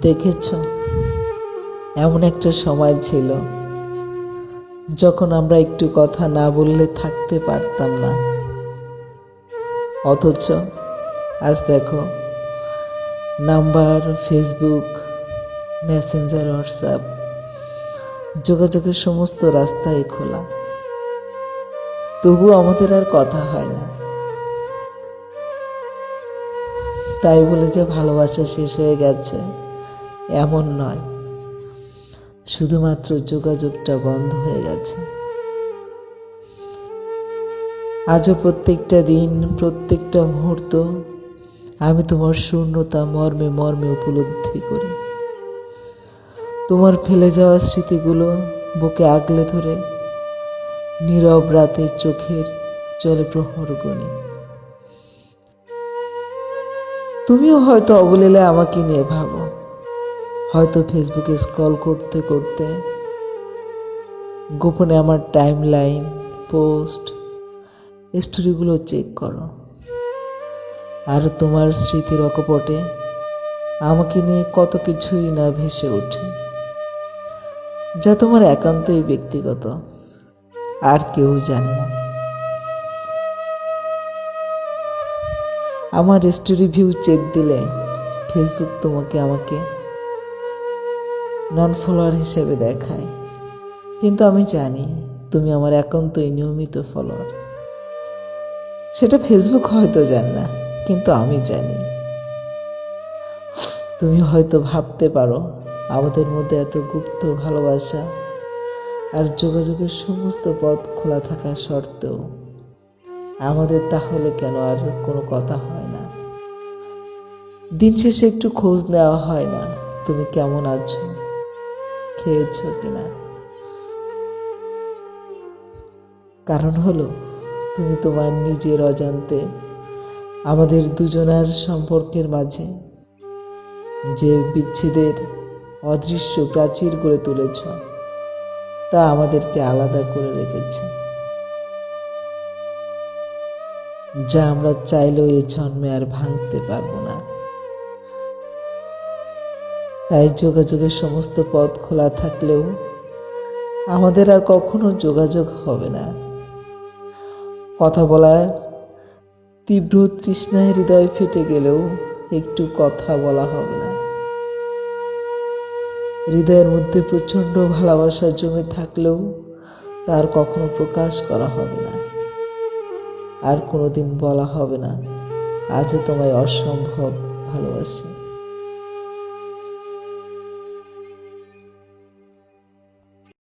দেখেছ, এমন একটা সময় ছিল যখন আমরা একটু কথা না বললে থাকতে পারতাম না। অথচ আজ দেখো, নাম্বার, ফেসবুক, মেসেঞ্জার, হোয়াটসঅ্যাপ, যোগাযোগের সমস্ত রাস্তাই খোলা। তবু আমাদের আর কথা হয় না। তাই বলে যে ভালোবাসা শেষ হয়ে গেছে এমন নয়, শুধুমাত্র যোগাযোগটা বন্ধ হয়ে গেছে। আজও প্রত্যেকটা দিন, প্রত্যেকটা মুহূর্ত আমি তোমার শূন্যতা মর্মে মর্মে উপলব্ধি করি। তোমার ফেলে যাওয়া স্মৃতিগুলো বুকে আগলে ধরে নীরব রাতে চোখের জলে প্রহর গুনি। তুমিও হয়তো অবলীলায় আমাকে নিয়ে ভাবো, হয়তো ফেসবুকে স্ক্রল করতে করতে গোপনে আমার টাইম লাইন, পোস্ট, স্টোরিগুলো চেক করো। আর তোমার স্মৃতির অকপটে আমাকে নিয়ে কত কিছুই না ভেসে ওঠে, যা তোমার একান্তই ব্যক্তিগত, আর কেউ জানে না। আমার স্টোরি ভিউ চেক দিলে ফেসবুক তোমাকে আমাকে নন ফলোয়ার হিসেবে দেখায়, কিন্তু আমি জানি তুমি আমার একান্তই নিয়মিত ফলোয়ার। সেটা ফেসবুক হয়তো জানে না, কিন্তু আমি জানি। তুমি হয়তো ভাবতে পারো, আমাদের মধ্যে এত গুপ্ত ভালোবাসা আর যোগাযোগের সমস্ত পথ খোলা থাকা সত্ত্বেও আমাদের তাহলে কেন আর কোনো কথা হয় না? দিন শেষে একটু খোঁজ নেওয়া হয় না, তুমি কেমন আছো, খেয়েছো কিনা? কারণ হলো, তুমি তোমার নিজের অজান্তে আমাদের দুজনার সম্পর্কের মাঝে যে বিচ্ছেদের অদৃশ্য প্রাচীর গড়ে তুলেছ, তা আমাদেরকে আলাদা করে রেখেছে, যা আমরা চাইলেও এই জন্মে আর ভাঙতে পারবো না। তাই যোগাযোগের সমস্ত পথ খোলা থাকলেও আমাদের আর কখনো যোগাযোগ হবে না। কথা বলার তীব্র তৃষ্ণায় হৃদয় ফেটে গেলেও একটু কথা বলা হবে না। হৃদয়ের মধ্যে প্রচণ্ড ভালোবাসা জমে থাকলেও তার কখনো প্রকাশ করা হবে না। আর কোনোদিন বলা হবে না, আজও তোমায় অসম্ভব ভালোবাসি।